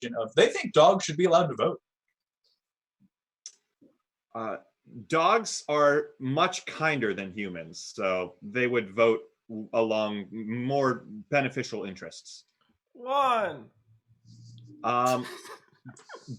of they think dogs should be allowed to vote. Dogs are much kinder than humans, so they would vote along more beneficial interests. 1.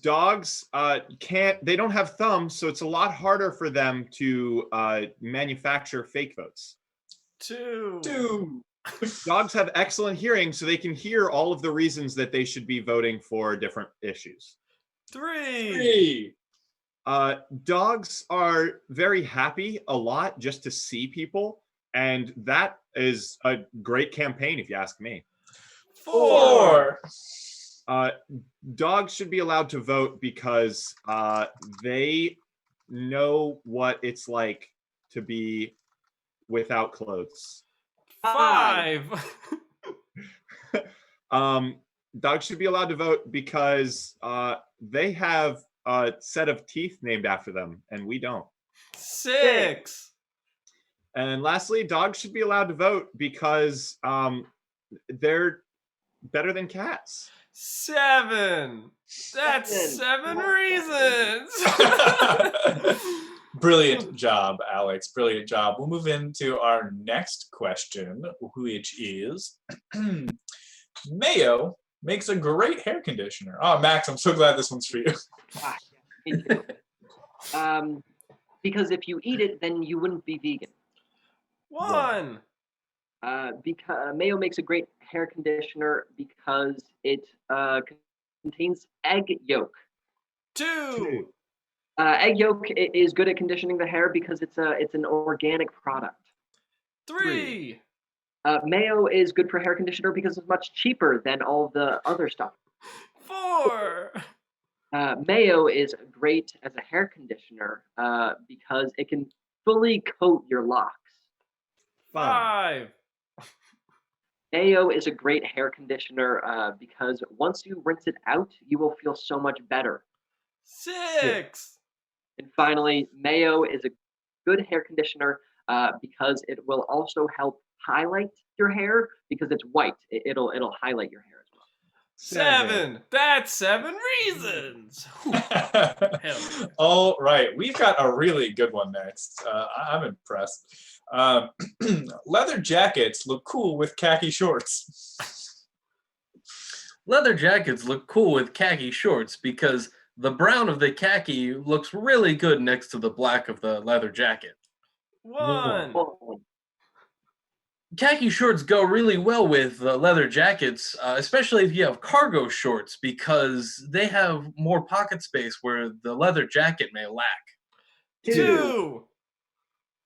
Dogs they don't have thumbs, so it's a lot harder for them to manufacture fake votes. 2. Dogs have excellent hearing, so they can hear all of the reasons that they should be voting for different issues. 3. Dogs are very happy a lot just to see people, and that is a great campaign if you ask me. 4. Dogs should be allowed to vote because they know what it's like to be without clothes. 5. Dogs should be allowed to vote because they have a set of teeth named after them, and we don't. 6. And lastly, dogs should be allowed to vote because they're better than cats. 7. That's 7 reasons. Brilliant job, Alex. Brilliant job. We'll move into our next question, which is mayo makes a great hair conditioner. Oh, Max, I'm so glad this one's for you. Because if you eat it, then you wouldn't be vegan. 1. Because mayo makes a great hair conditioner because it contains egg yolk. 2. Egg yolk is good at conditioning the hair because it's an organic product. 3. Mayo is good for hair conditioner because it's much cheaper than all the other stuff. 4. Mayo is great as a hair conditioner because it can fully coat your locks. 5. Mayo is a great hair conditioner because once you rinse it out, you will feel so much better. 6. And finally, mayo is a good hair conditioner because it will also help highlight your hair because it's white. It'll highlight your hair as well. 7. That's 7 reasons. All right, we've got a really good one next. I'm impressed. Leather jackets look cool with khaki shorts. Leather jackets look cool with khaki shorts because the brown of the khaki looks really good next to the black of the leather jacket. 1. Khaki shorts go really well with leather jackets, especially if you have cargo shorts because they have more pocket space where the leather jacket may lack. 2.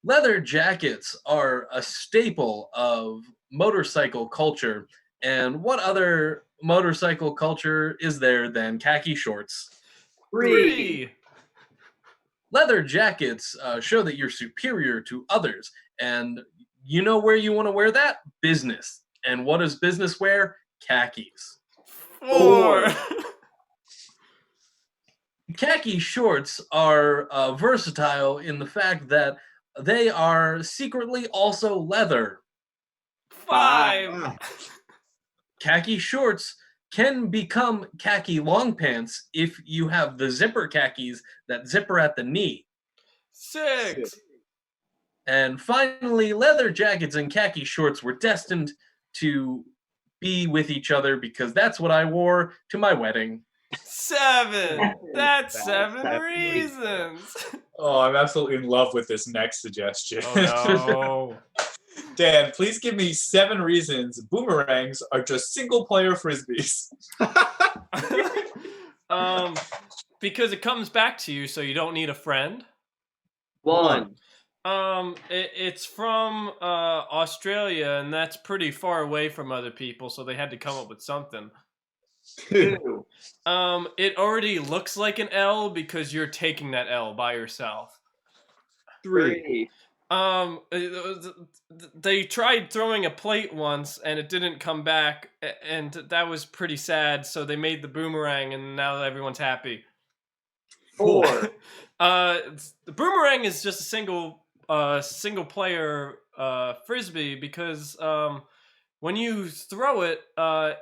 Leather jackets are a staple of motorcycle culture, and what other motorcycle culture is there than khaki shorts? 3. Leather jackets show that you're superior to others, and you know where you want to wear that? Business. And what does business wear? Khakis. 4. Khaki shorts are versatile in the fact that they are secretly also leather. 5. Khaki shorts can become khaki long pants if you have the zipper khakis that zipper at the knee. 6. And finally, leather jackets and khaki shorts were destined to be with each other because that's what I wore to my wedding. 7. That's 7 reasons. Oh, I'm absolutely in love with this next suggestion. Oh, no. Dan, please give me 7 reasons boomerangs are just single-player frisbees. Because it comes back to you, so you don't need a friend. 1. It's from Australia, and that's pretty far away from other people, so they had to come up with something. 2. It already looks like an L because you're taking that L by yourself. 3. They tried throwing a plate once, and it didn't come back, and that was pretty sad, so they made the boomerang, and now everyone's happy. 4. The boomerang is just a single player frisbee because When you throw it,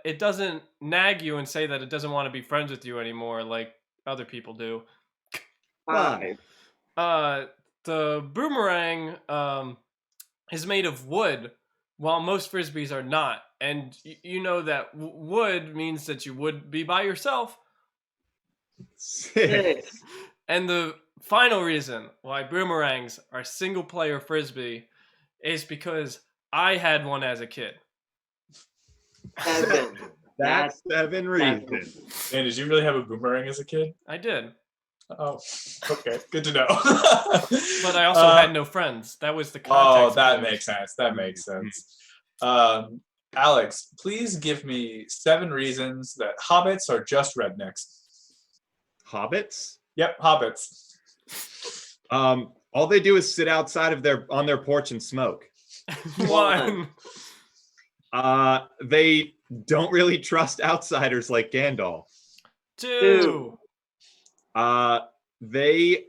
it doesn't nag you and say that it doesn't want to be friends with you anymore like other people do. 5. The boomerang is made of wood, while most frisbees are not. And you know that wood means that you would be by yourself. 6. And the final reason why boomerangs are single-player frisbee is because I had one as a kid. 7. That's 7 reasons. And did you really have a boomerang as a kid? I did, Oh, okay. Good to know. but I also had no friends. That was the context. that clue. makes sense. That makes sense. Alex, please give me 7 reasons that hobbits are just rednecks. Hobbits? Yep, hobbits. All they do is sit outside of on their porch and smoke. 1. They don't really trust outsiders like Gandalf. 2. They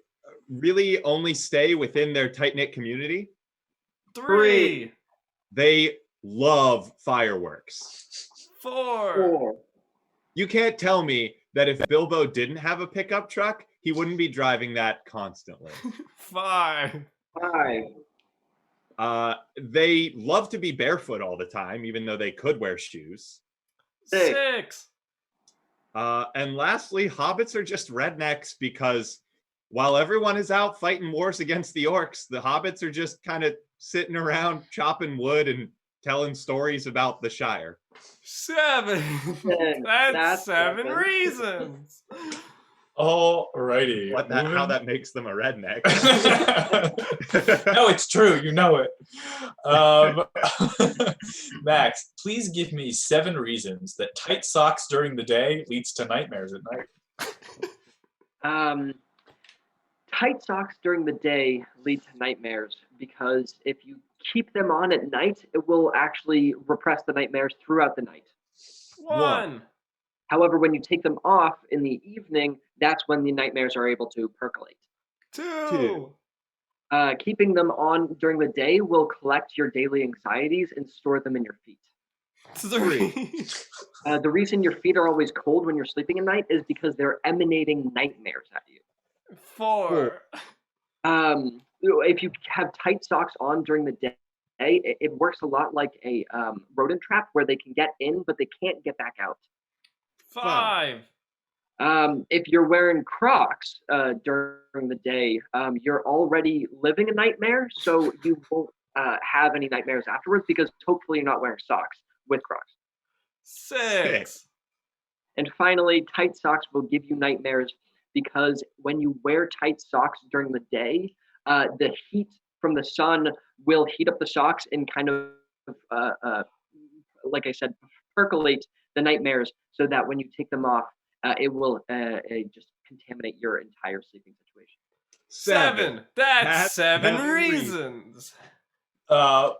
really only stay within their tight-knit community. 3. They love fireworks. 4. 4. You can't tell me that if Bilbo didn't have a pickup truck, he wouldn't be driving that constantly. 5. 5. They love to be barefoot all the time, even though they could wear shoes. 6. And lastly, hobbits are just rednecks because while everyone is out fighting wars against the orcs, the hobbits are just kind of sitting around chopping wood and telling stories about the Shire. 7. That's 7 7. reasons. Alrighty. How that makes them a redneck. No, it's true. You know it. Max, please give me 7 reasons that tight socks during the day leads to nightmares at night. Tight socks during the day lead to nightmares because if you keep them on at night, it will actually repress the nightmares throughout the night. 1. However, when you take them off in the evening, that's when the nightmares are able to percolate. 2. Keeping them on during the day will collect your daily anxieties and store them in your feet. 3. The reason your feet are always cold when you're sleeping at night is because they're emanating nightmares at you. 4. If you have tight socks on during the day, it works a lot like a rodent trap where they can get in, but they can't get back out. 5. If you're wearing Crocs during the day, you're already living a nightmare, so you won't have any nightmares afterwards because hopefully you're not wearing socks with Crocs. 6. And finally, tight socks will give you nightmares because when you wear tight socks during the day, the heat from the sun will heat up the socks and kind of, like I said, percolate the nightmares so that when you take them off, it will just contaminate your entire sleeping situation. 7. That's 7 reasons.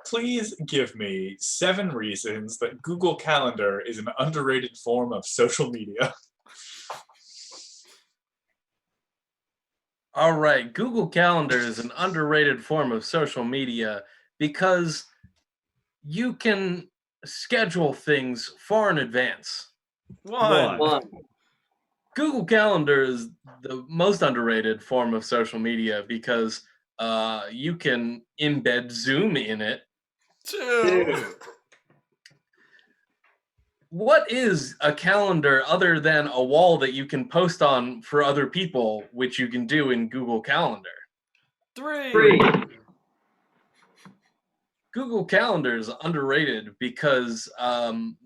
Please give me 7 reasons that Google Calendar is an underrated form of social media. All right, Google Calendar is an underrated form of social media because you can schedule things far in advance. 1. Google Calendar is the most underrated form of social media because you can embed Zoom in it. 2. What is a calendar other than a wall that you can post on for other people, which you can do in Google Calendar? 3. Google Calendar is underrated because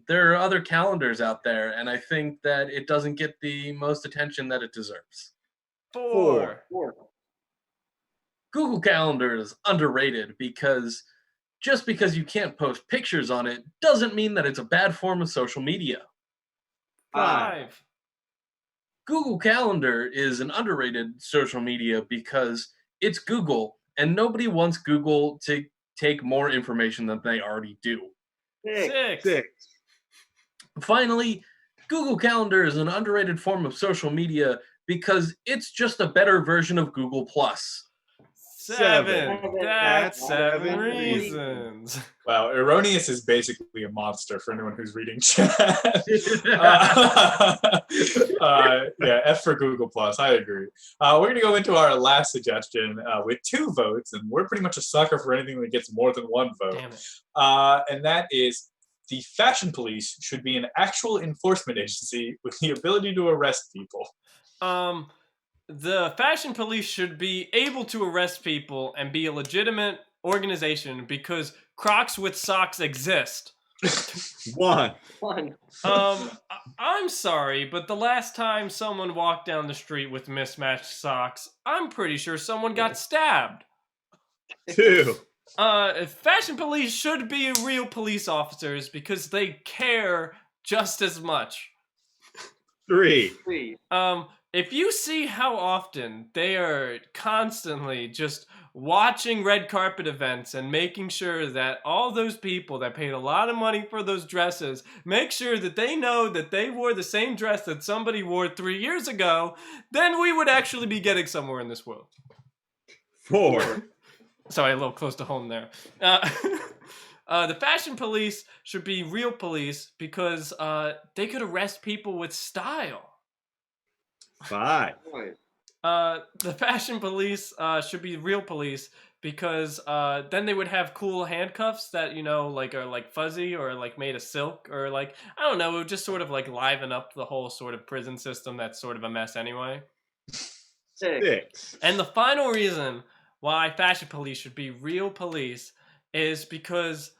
there are other calendars out there, and I think that it doesn't get the most attention that it deserves. 4. Google Calendar is underrated because just because you can't post pictures on it doesn't mean that it's a bad form of social media. 5. Google Calendar is an underrated social media because it's Google, and nobody wants Google to take more information than they already do. 6. Finally, Google Calendar is an underrated form of social media because it's just a better version of Google+. Seven. That's That's 7 7 reasons. Wow, erroneous is basically a monster for anyone who's reading chat. Yeah, F for Google Plus. I agree. We're gonna go into our last suggestion with 2 votes, and we're pretty much a sucker for anything that gets more than 1 vote. Damn it. And that is the fashion police should be an actual enforcement agency with the ability to arrest people. The fashion police should be able to arrest people and be a legitimate organization because Crocs with socks exist. 1. I'm sorry, but the last time someone walked down the street with mismatched socks, I'm pretty sure someone got stabbed. 2. Fashion police should be real police officers because they care just as much. 3. If you see how often they are constantly just watching red carpet events and making sure that all those people that paid a lot of money for those dresses make sure that they know that they wore the same dress that somebody wore 3 years ago, then we would actually be getting somewhere in this world. 4. Sorry, a little close to home there. The fashion police should be real police because they could arrest people with style. 5. The fashion police should be real police because then they would have cool handcuffs that, you know, like are like fuzzy or like made of silk or like, I don't know, it would just sort of like liven up the whole sort of prison system that's sort of a mess anyway. 6. And the final reason why fashion police should be real police is because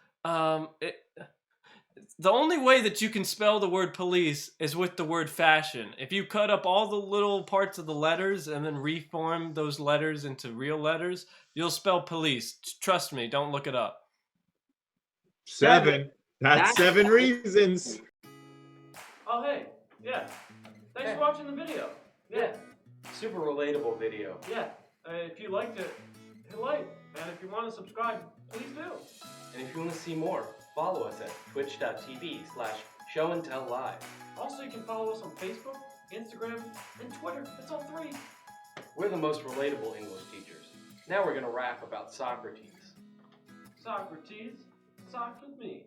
the only way that you can spell the word police is with the word fashion. If you cut up all the little parts of the letters and then reform those letters into real letters, you'll spell police. Trust me, don't look it up. 7. That's 7 reasons. Oh, hey. Yeah. Thanks for watching the video. Yeah. Super relatable video. Yeah. If you liked it, hit like. And if you want to subscribe, please do. And if you want to see more, follow us at twitch.tv/showandtelllive. Also, you can follow us on Facebook, Instagram, and Twitter. It's all 3. We're the most relatable English teachers. Now we're going to rap about Socrates. Socrates socked with me.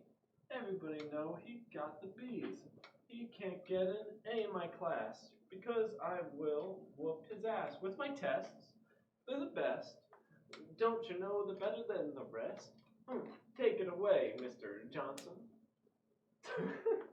Everybody know he got the B's. He can't get an A in my class because I will whoop his ass with my tests. They're the best. Don't you know they're better than the rest? Take it away, Mr. Johnson.